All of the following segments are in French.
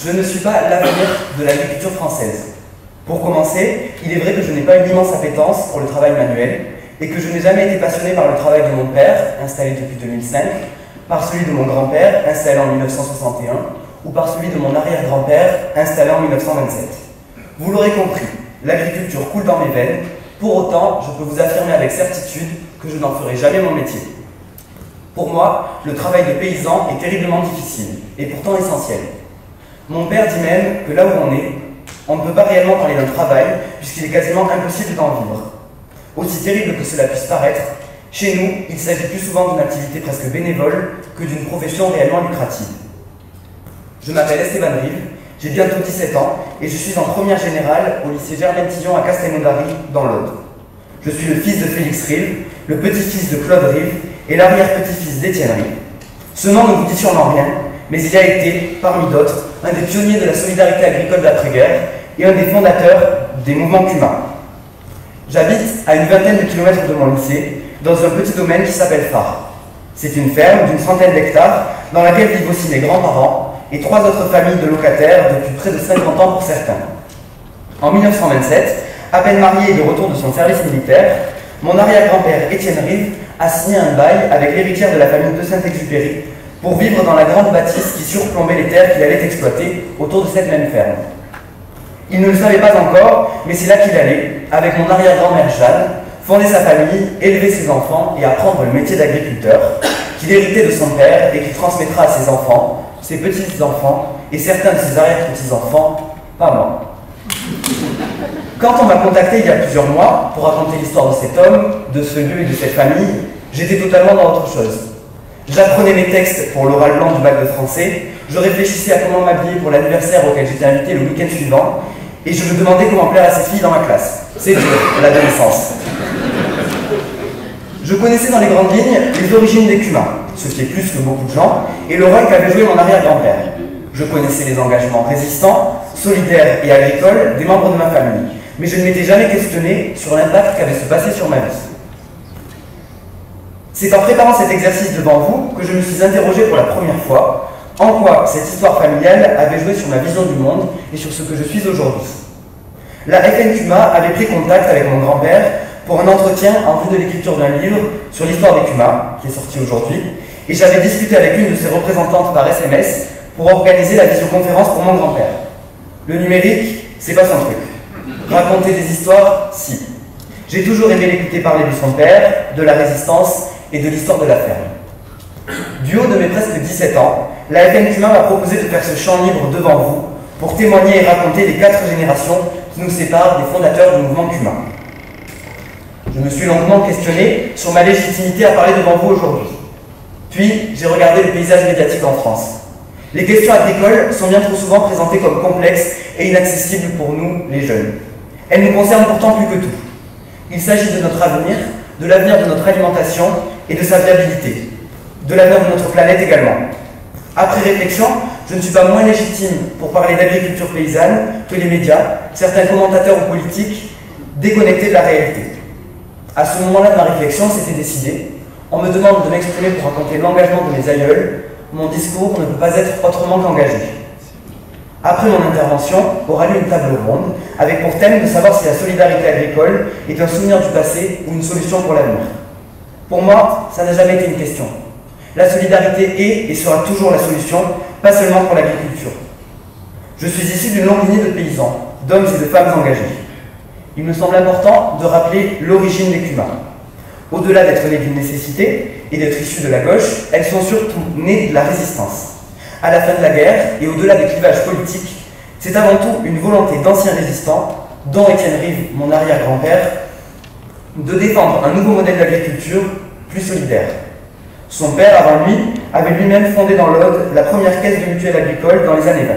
je ne suis pas l'avenir de l'agriculture française. Pour commencer, il est vrai que je n'ai pas une immense appétence pour le travail manuel et que je n'ai jamais été passionné par le travail de mon père, installé depuis 2005, par celui de mon grand-père, installé en 1961, ou par celui de mon arrière-grand-père, installé en 1927. Vous l'aurez compris, l'agriculture coule dans mes veines. Pour autant, je peux vous affirmer avec certitude que je n'en ferai jamais mon métier. Pour moi, le travail de paysan est terriblement difficile, et pourtant essentiel. Mon père dit même que là où on ne peut pas réellement parler d'un travail, puisqu'il est quasiment impossible d'en vivre. Aussi terrible que cela puisse paraître, chez nous, il s'agit plus souvent d'une activité presque bénévole que d'une profession réellement lucrative. Je m'appelle Esteban Rive, j'ai bientôt 17 ans, et je suis en première générale au lycée Germaine Tillon à Castelnaudary, dans l'Aude. Je suis le fils de Félix Rive, le petit-fils de Claude Rive, et l'arrière-petit-fils d'Étienne Rive. Ce nom ne vous dit sûrement rien, mais il a été, parmi d'autres, un des pionniers de la solidarité agricole d'après-guerre et un des fondateurs des mouvements cumains. J'habite à une vingtaine de kilomètres de mon lycée, dans un petit domaine qui s'appelle Phare. C'est une ferme d'une centaine d'hectares dans laquelle vivent aussi mes grands-parents et 3 autres familles de locataires depuis près de 50 ans pour certains. En 1927, à peine marié et de retour de son service militaire, mon arrière-grand-père Étienne Rive a signé un bail avec l'héritière de la famille de Saint-Exupéry pour vivre dans la grande bâtisse qui surplombait les terres qu'il allait exploiter autour de cette même ferme. Il ne le savait pas encore, mais c'est là qu'il allait, avec mon arrière-grand-mère Jeanne, fonder sa famille, élever ses enfants et apprendre le métier d'agriculteur, qu'il héritait de son père et qu'il transmettra à ses enfants, ses petits-enfants et certains de ses arrière-petits-enfants, pas moi. Quand on m'a contacté il y a plusieurs mois pour raconter l'histoire de cet homme, de ce lieu et de cette famille, j'étais totalement dans autre chose. J'apprenais mes textes pour l'oral blanc du bac de français, je réfléchissais à comment m'habiller pour l'anniversaire auquel j'étais invité le week-end suivant, et je me demandais comment plaire à ces filles dans ma classe. C'est dur, l'adolescence. Je connaissais dans les grandes lignes les origines des cumains, ce qui est plus que beaucoup de gens, et le rôle qu'avait joué mon arrière-grand-père. Je connaissais les engagements résistants, solidaires et agricoles des membres de ma famille, mais je ne m'étais jamais questionné sur l'impact qu'avait se passé sur ma vie. C'est en préparant cet exercice devant vous que je me suis interrogé pour la première fois en quoi cette histoire familiale avait joué sur ma vision du monde et sur ce que je suis aujourd'hui. La FNCUMA avait pris contact avec mon grand-père pour un entretien en vue de l'écriture d'un livre sur l'histoire des Cumas, qui est sorti aujourd'hui, et j'avais discuté avec une de ses représentantes par SMS pour organiser la visioconférence pour mon grand-père. Le numérique, c'est pas son truc. Raconter des histoires, si. J'ai toujours aimé l'écouter parler de son père, de la résistance et de l'histoire de la ferme. Du haut de mes presque 17 ans, la FNCUMA m'a proposé de faire ce champ libre devant vous pour témoigner et raconter les 4 générations qui nous séparent des fondateurs du mouvement cumain. Je me suis longuement questionné sur ma légitimité à parler devant vous aujourd'hui. Puis, j'ai regardé le paysage médiatique en France. Les questions agricoles sont bien trop souvent présentées comme complexes et inaccessibles pour nous, les jeunes. Elles nous concernent pourtant plus que tout. Il s'agit de notre avenir, de l'avenir de notre alimentation et de sa viabilité, de l'avenir de notre planète également. Après réflexion, je ne suis pas moins légitime pour parler d'agriculture paysanne que les médias, certains commentateurs ou politiques déconnectés de la réalité. À ce moment-là de ma réflexion, c'était décidé. On me demande de m'exprimer pour raconter l'engagement de mes aïeuls. Mon discours ne peut pas être autrement qu'engagé. Après mon intervention, aura lieu une table ronde avec pour thème de savoir si la solidarité agricole est un souvenir du passé ou une solution pour l'avenir. Pour moi, ça n'a jamais été une question. La solidarité est et sera toujours la solution, pas seulement pour l'agriculture. Je suis issu d'une longue lignée de paysans, d'hommes et de femmes engagés. Il me semble important de rappeler l'origine des Cumas. Au-delà d'être nées d'une nécessité et d'être issues de la gauche, elles sont surtout nées de la résistance. À la fin de la guerre et au-delà des clivages politiques, c'est avant tout une volonté d'anciens résistants, dont Étienne Rive, mon arrière-grand-père, de défendre un nouveau modèle d'agriculture plus solidaire. Son père, avant lui, avait lui-même fondé dans l'Aude la première caisse de mutuelle agricole dans les années 20.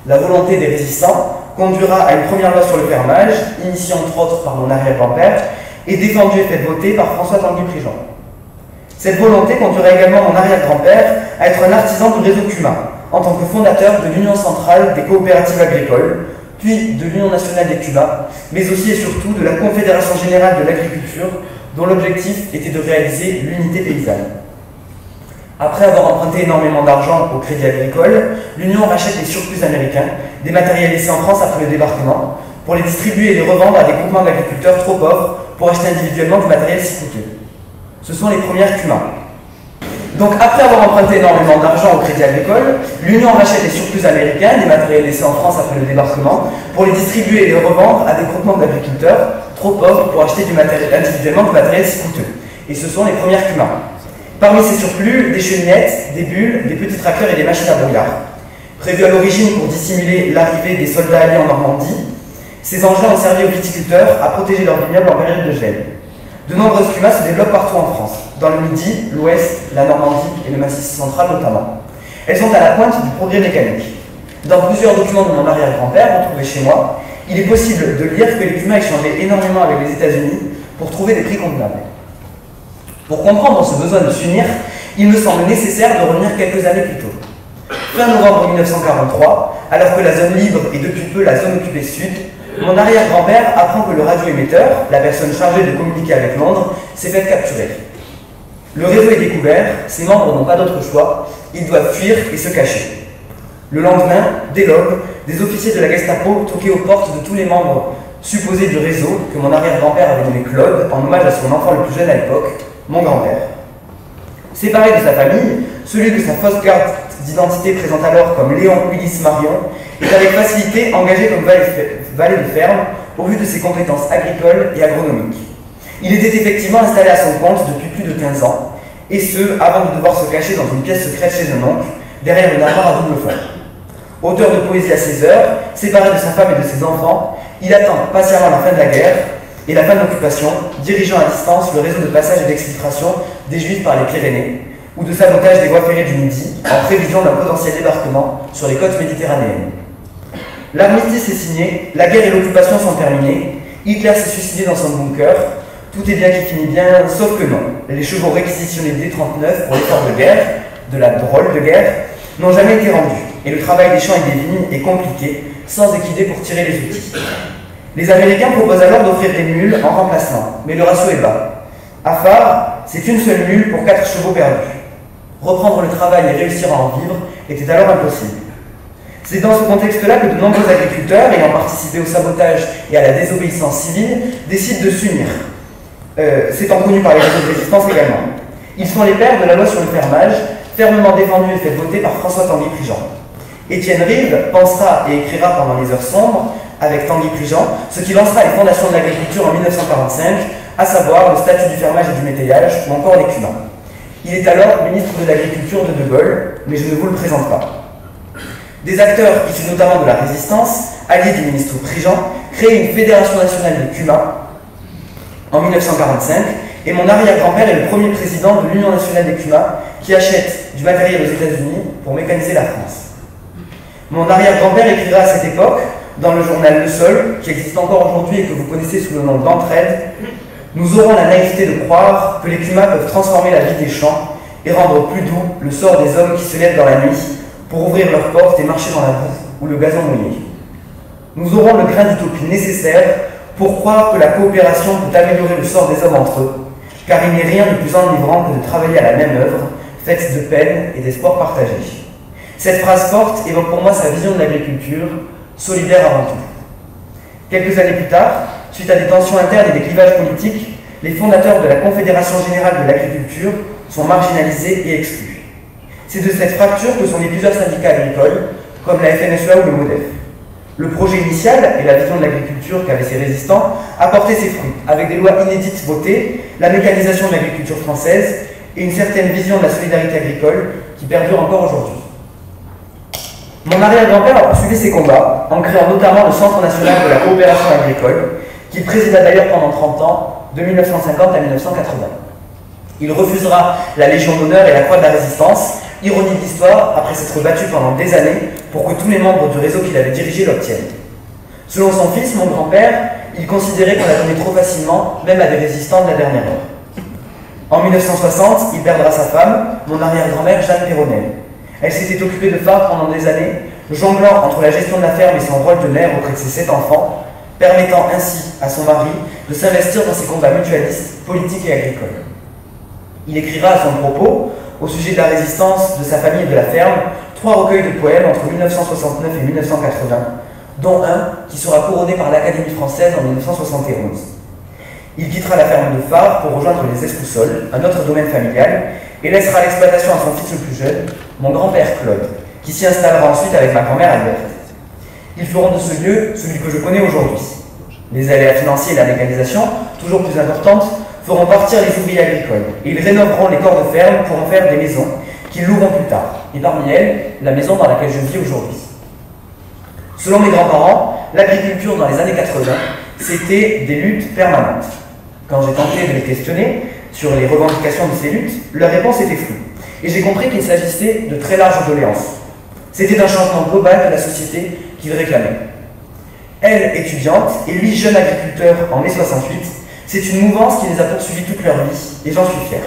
La volonté des résistants conduira à une première loi sur le fermage, initiée entre autres par mon arrière-grand-père, et défendue et faite voter par François Tanguy-Prigent. Cette volonté conduira également mon arrière-grand-père à être un artisan du réseau cumain, en tant que fondateur de l'Union centrale des coopératives agricoles, puis de l'Union nationale des Cumas, mais aussi et surtout de la Confédération générale de l'agriculture, dont l'objectif était de réaliser l'unité paysanne. Après avoir emprunté énormément d'argent au Crédit Agricole, l'Union rachète les surplus américains, des matériels laissés en France après le débarquement, pour les distribuer et les revendre à des groupements d'agriculteurs trop pauvres pour acheter individuellement du matériel si coûteux. Ce sont les premières CUMA. Donc après avoir emprunté énormément d'argent au Crédit Agricole, l'Union rachète les surplus américains, des matériels laissés en France après le débarquement, pour les distribuer et les revendre à des groupements d'agriculteurs trop pauvres pour acheter individuellement du matériel si coûteux. Et ce sont les premières CUMA. Parmi ces surplus, des cheminettes, des bulles, des petits tracteurs et des machines à brouillard. Prévus à l'origine pour dissimuler l'arrivée des soldats alliés en Normandie, ces engins ont servi aux viticulteurs à protéger leurs vignobles en période de gel. De nombreuses CUMA se développent partout en France, dans le Midi, l'Ouest, la Normandie et le Massif central notamment. Elles sont à la pointe du progrès mécanique. Dans plusieurs documents de mon arrière-grand-père, retrouvés chez moi, il est possible de lire que les CUMA échangeaient énormément avec les États-Unis pour trouver des prix convenables. Pour comprendre ce besoin de s'unir, il me semble nécessaire de revenir quelques années plus tôt. Fin novembre 1943, alors que la zone libre est depuis peu la zone occupée sud, mon arrière-grand-père apprend que le radioémetteur, la personne chargée de communiquer avec Londres, s'est fait capturer. Le réseau est découvert, ses membres n'ont pas d'autre choix, ils doivent fuir et se cacher. Le lendemain, dès l'aube, des officiers de la Gestapo toquaient aux portes de tous les membres supposés du réseau que mon arrière-grand-père avait nommé Claude, en hommage à son enfant le plus jeune à l'époque, mon grand-père. Séparé de sa famille, celui que sa fausse carte d'identité présente alors comme Léon Ulysse Marion est avec facilité engagé comme valet de ferme au vu de ses compétences agricoles et agronomiques. Il était effectivement installé à son compte depuis plus de 15 ans, et ce, avant de devoir se cacher dans une pièce secrète chez un oncle, derrière une armoire à double fond. Auteur de poésie à ses heures, séparé de sa femme et de ses enfants, il attend patiemment la fin de la guerre et la fin de l'occupation, dirigeant à distance le réseau de passage et d'exfiltration des Juifs par les Pyrénées, ou de sabotage des voies ferrées du Midi, en prévision d'un potentiel débarquement sur les côtes méditerranéennes. L'armistice est signé, la guerre et l'occupation sont terminées, Hitler s'est suicidé dans son bunker, tout est bien qui finit bien, sauf que non. Les chevaux réquisitionnés dès 1939 pour l'effort de guerre, de la drôle de guerre, n'ont jamais été rendus, et le travail des champs et des vignes est compliqué, sans équidés pour tirer les outils. Les Américains proposent alors d'offrir des mules en remplacement, mais le ratio est bas. À phare, c'est une seule mule pour 4 chevaux perdus. Reprendre le travail et réussir à en vivre était alors impossible. C'est dans ce contexte-là que de nombreux agriculteurs, ayant participé au sabotage et à la désobéissance civile, décident de s'unir. C'est connu par les réseaux de résistance également. Ils sont les pères de la loi sur le fermage, fermement défendue et faite voter par François Tanguy-Prigent. Étienne Rive pensera et écrira pendant les heures sombres, avec Tanguy-Prigent, ce qui lancera les fondations de l'agriculture en 1945, à savoir le statut du fermage et du métayage, ou encore les CUMA. Il est alors ministre de l'Agriculture de Gaulle, mais je ne vous le présente pas. Des acteurs issus notamment de la résistance, alliés du ministre Prigent, créent une fédération nationale des CUMA en 1945, et mon arrière-grand-père est le premier président de l'Union nationale des CUMA qui achète du matériel aux États-Unis pour mécaniser la France. Mon arrière-grand-père écrira à cette époque, dans le journal Le Sol, qui existe encore aujourd'hui et que vous connaissez sous le nom d'Entraide, « Nous aurons la naïveté de croire que les CUMA peuvent transformer la vie des champs et rendre plus doux le sort des hommes qui se lèvent dans la nuit pour ouvrir leurs portes et marcher dans la boue ou le gazon mouillé. Nous aurons le grain d'utopie nécessaire pour croire que la coopération peut améliorer le sort des hommes entre eux, car il n'est rien de plus enivrant que de travailler à la même œuvre, faite de peine et d'espoir partagés. » Cette phrase forte évoque pour moi sa vision de l'agriculture, solidaire avant tout. Quelques années plus tard, suite à des tensions internes et des clivages politiques, les fondateurs de la Confédération Générale de l'Agriculture sont marginalisés et exclus. C'est de cette fracture que sont nés plusieurs syndicats agricoles, comme la FNSEA ou le MODEF. Le projet initial et la vision de l'agriculture qu'avaient ces résistants a porté ses fruits, avec des lois inédites votées, la mécanisation de l'agriculture française et une certaine vision de la solidarité agricole qui perdure encore aujourd'hui. Mon arrière-grand-père a poursuivi ses combats en créant notamment le Centre national de la coopération agricole, qu'il présida d'ailleurs pendant 30 ans, de 1950 à 1980. Il refusera la Légion d'honneur et la Croix de la Résistance, ironie de l'histoire, après s'être battu pendant des années pour que tous les membres du réseau qu'il avait dirigé l'obtiennent. Selon son fils, mon grand-père, il considérait qu'on la donnait trop facilement, même à des résistants de la dernière heure. En 1960, il perdra sa femme, mon arrière-grand-mère Jeanne Perronel. Elle s'était occupée de phare pendant des années, jonglant entre la gestion de la ferme et son rôle de mère auprès de ses 7 enfants, permettant ainsi à son mari de s'investir dans ses combats mutualistes, politiques et agricoles. Il écrira à son propos au sujet de la résistance, de sa famille et de la ferme, 3 recueils de poèmes entre 1969 et 1980, dont un qui sera couronné par l'Académie française en 1971. Il quittera la ferme de Fars pour rejoindre les Escoussols, un autre domaine familial, et laissera l'exploitation à son fils le plus jeune, mon grand-père Claude, qui s'y installera ensuite avec ma grand-mère Alberte. Ils feront de ce lieu celui que je connais aujourd'hui. Les aléas financiers et la mécanisation, toujours plus importante, feront partir les ouvriers agricoles, et ils rénoveront les corps de ferme pour en faire des maisons qu'ils loueront plus tard, et parmi elles, la maison dans laquelle je vis aujourd'hui. Selon mes grands-parents, l'agriculture dans les années 80, c'était des luttes permanentes. Quand j'ai tenté de les questionner sur les revendications de ces luttes, leur réponse était floue, et j'ai compris qu'il s'agissait de très larges doléances. C'était un changement global de la société qu'ils réclamaient. Elle, étudiante, et lui, jeune agriculteur en mai 68, c'est une mouvance qui les a poursuivis toute leur vie, et j'en suis fier.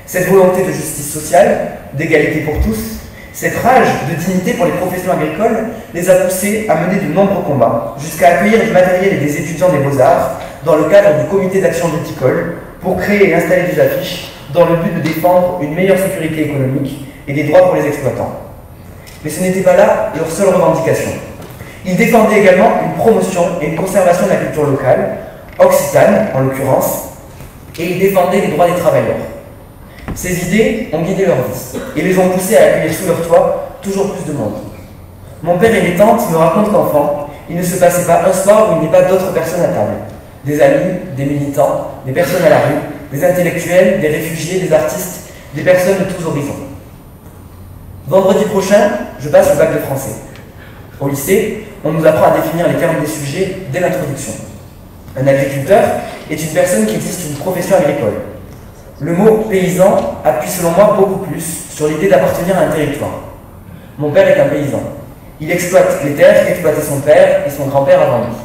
Cette volonté de justice sociale, d'égalité pour tous, cette rage de dignité pour les professions agricoles les a poussés à mener de nombreux combats, jusqu'à accueillir du matériel et des étudiants des Beaux-Arts dans le cadre du comité d'action viticole pour créer et installer des affiches dans le but de défendre une meilleure sécurité économique et des droits pour les exploitants. Mais ce n'était pas là leur seule revendication. Ils défendaient également une promotion et une conservation de la culture locale, occitane en l'occurrence, et ils défendaient les droits des travailleurs. Ces idées ont guidé leur vie et les ont poussés à accueillir sous leur toit toujours plus de monde. Mon père et mes tantes me racontent qu'enfant, il ne se passait pas un soir où il n'y ait pas d'autres personnes à table. Des amis, des militants, des personnes à la rue, des intellectuels, des réfugiés, des artistes, des personnes de tous horizons. Vendredi prochain, je passe le bac de français. Au lycée, on nous apprend à définir les termes des sujets dès l'introduction. Un agriculteur est une personne qui existe une profession agricole. Le mot paysan appuie selon moi beaucoup plus sur l'idée d'appartenir à un territoire. Mon père est un paysan. Il exploite les terres qu'exploitaient son père et son grand-père avant lui.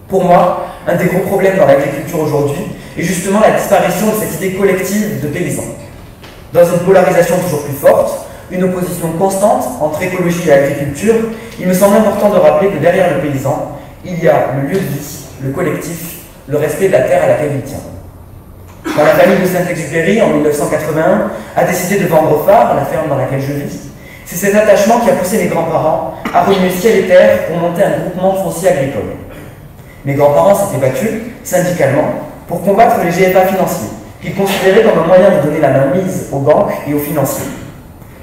Pour moi, un des gros problèmes dans l'agriculture aujourd'hui est justement la disparition de cette idée collective de paysans. Dans une polarisation toujours plus forte, une opposition constante entre écologie et agriculture, il me semble important de rappeler que derrière le paysan, il y a le lieu de vie, le collectif, le respect de la terre à laquelle il tient. Quand la famille de Saint-Exupéry, en 1981, a décidé de vendre Fars, la ferme dans laquelle je vis, c'est cet attachement qui a poussé mes grands-parents à remuer ciel et terre pour monter un groupement foncier agricole. Mes grands-parents s'étaient battus, syndicalement, pour combattre les GFA financiers, qu'ils considéraient comme un moyen de donner la main mise aux banques et aux financiers.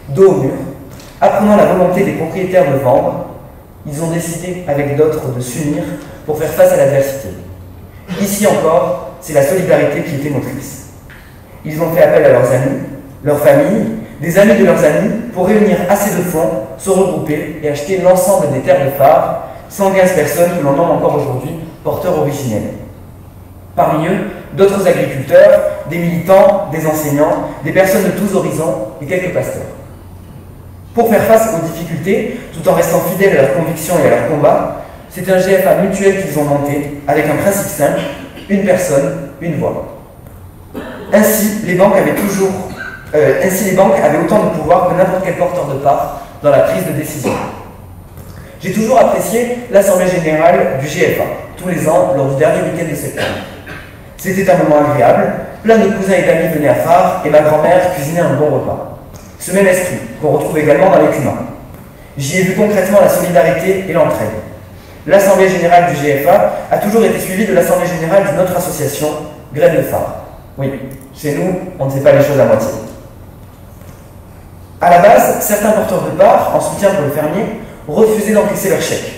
Dos au mur, apprenant la volonté des propriétaires de vendre, ils ont décidé, avec d'autres, de s'unir pour faire face à l'adversité. Ici encore, c'est la solidarité qui était motrice. Ils ont fait appel à leurs amis, leurs familles, des amis de leurs amis, pour réunir assez de fonds, se regrouper et acheter l'ensemble des terres de Fars, 115 personnes que l'on nomme encore aujourd'hui porteurs originels. Parmi eux, d'autres agriculteurs, des militants, des enseignants, des personnes de tous horizons et quelques pasteurs. Pour faire face aux difficultés, tout en restant fidèles à leurs convictions et à leurs combats, c'est un GFA mutuel qu'ils ont monté avec un principe simple, une personne, une voix. Ainsi, les banques avaient autant de pouvoir que n'importe quel porteur de part dans la prise de décision. J'ai toujours apprécié l'Assemblée Générale du GFA, tous les ans lors du dernier week-end de septembre. C'était un moment agréable, plein de cousins et d'amis venaient à Fars et ma grand-mère cuisinait un bon repas. Ce même esprit qu'on retrouve également dans les Cumas. J'y ai vu concrètement la solidarité et l'entraide. L'Assemblée Générale du GFA a toujours été suivie de l'Assemblée Générale d'une autre association, Graines de Fars. Oui, chez nous, on ne fait pas les choses à moitié. À la base, certains porteurs de parts, en soutien pour le fermier, refusaient d'encaisser leur chèque,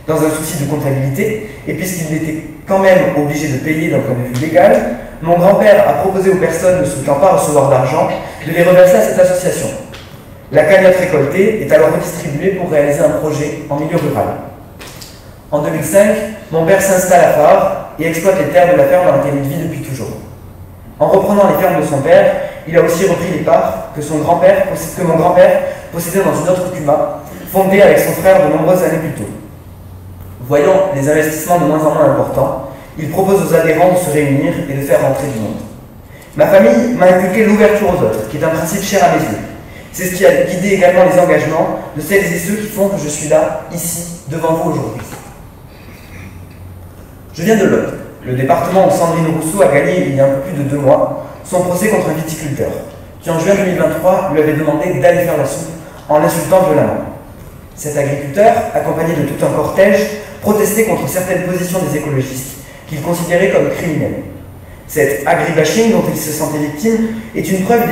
dans un souci de comptabilité, et puisqu'ils étaient quand même obligés de payer d'un point de vue légal, mon grand-père a proposé aux personnes ne souhaitant pas recevoir d'argent de les reverser à cette association. La cagnotte récoltée est alors redistribuée pour réaliser un projet en milieu rural. En 2005, mon père s'installe à Fars et exploite les terres de la ferme dans laquelle il vit depuis toujours. En reprenant les fermes de son père, il a aussi repris les parts que mon grand-père possédait dans une autre Cuma, fondée avec son frère de nombreuses années plus tôt. Voyant les investissements de moins en moins importants, il propose aux adhérents de se réunir et de faire rentrer du monde. Ma famille m'a inculqué l'ouverture aux autres, qui est un principe cher à mes yeux. C'est ce qui a guidé également les engagements de celles et ceux qui font que je suis là, ici, devant vous aujourd'hui. Je viens de l'Aude, le département où Sandrine Rousseau a gagné il y a un peu plus de 2 mois son procès contre un viticulteur, qui en juin 2023 lui avait demandé d'aller faire la soupe en l'insultant violemment. Cet agriculteur, accompagné de tout un cortège, protestait contre certaines positions des écologistes, qu'il considérait comme criminelles. Cet agribashing dont il se sentait victime est une preuve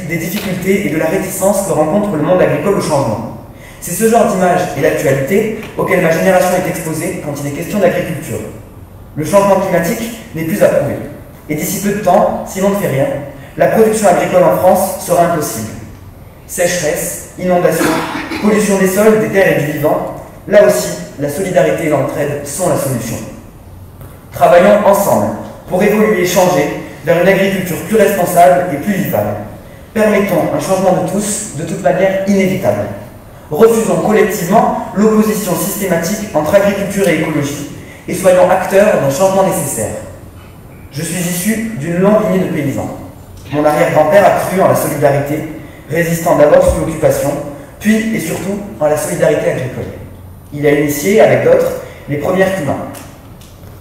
des difficultés et de la réticence que rencontre le monde agricole au changement. C'est ce genre d'image et d'actualité auquel ma génération est exposée quand il est question d'agriculture. Le changement climatique n'est plus à prouver. Et d'ici peu de temps, si l'on ne fait rien, la production agricole en France sera impossible. Sécheresse, inondations, pollution des sols, des terres et du vivant, là aussi, la solidarité et l'entraide sont la solution. Travaillons ensemble pour évoluer et changer vers une agriculture plus responsable et plus vivable. Permettons un changement de tous, de toute manière inévitable. Refusons collectivement l'opposition systématique entre agriculture et écologie et soyons acteurs d'un changement nécessaire. Je suis issu d'une longue lignée de paysans. Mon arrière-grand-père a cru en la solidarité, résistant d'abord sous l'occupation, puis et surtout en la solidarité agricole. Il a initié, avec d'autres, les premières CUMA.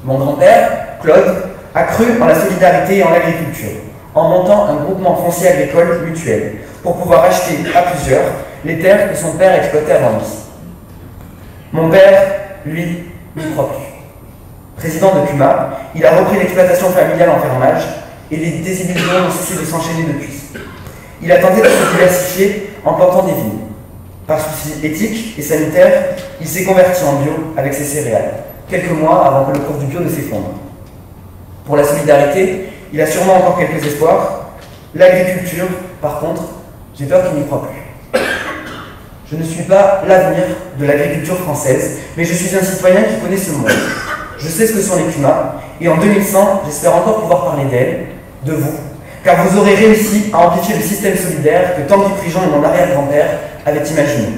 Mon grand-père, Claude, a cru en la solidarité et en l'agriculture, en montant un groupement foncier agricole mutuel, pour pouvoir acheter à plusieurs les terres que son père exploitait avant lui. Mon père, lui, n'y croit plus. Président de CUMA, il a repris l'exploitation familiale en fermage et les désillusions n'ont cessé de s'enchaîner depuis. Il a tenté de se diversifier en plantant des vignes. Par souci éthique et sanitaire, il s'est converti en bio avec ses céréales, quelques mois avant que le cours du bio ne s'effondre. Pour la solidarité, il a sûrement encore quelques espoirs. L'agriculture, par contre, j'ai peur qu'il n'y croit plus. Je ne suis pas l'avenir de l'agriculture française, mais je suis un citoyen qui connaît ce monde. Je sais ce que sont les CUMA, et en 2100, j'espère encore pouvoir parler d'elles, de vous, car vous aurez réussi à amplifier le système solidaire que Tanguy Prigent et mon arrière-grand-père avaient imaginé.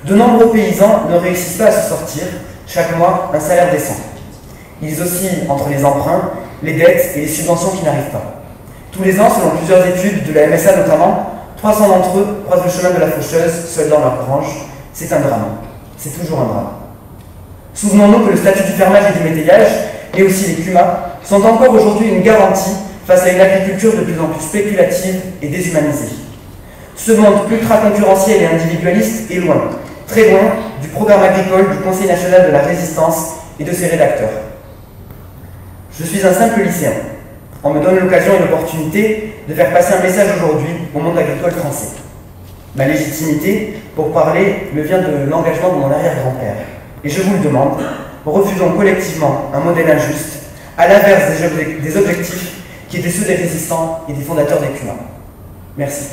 De nombreux paysans ne réussissent pas à se sortir, chaque mois, un salaire décent. Ils oscillent entre les emprunts, les dettes et les subventions qui n'arrivent pas. Tous les ans, selon plusieurs études, de la MSA notamment, 300 d'entre eux croisent le chemin de la faucheuse, seuls dans leur grange. C'est un drame. C'est toujours un drame. Souvenons-nous que le statut du fermage et du métayage, et aussi les CUMA, sont encore aujourd'hui une garantie face à une agriculture de plus en plus spéculative et déshumanisée. Ce monde ultra-concurrentiel et individualiste est loin, très loin, du programme agricole du Conseil national de la résistance et de ses rédacteurs. Je suis un simple lycéen. On me donne l'occasion et l'opportunité de faire passer un message aujourd'hui au monde agricole français. Ma légitimité pour parler me vient de l'engagement de mon arrière-grand-père. Et je vous le demande, refusons collectivement un modèle injuste, à l'inverse des objectifs qui étaient ceux des résistants et des fondateurs des CUMA. Merci.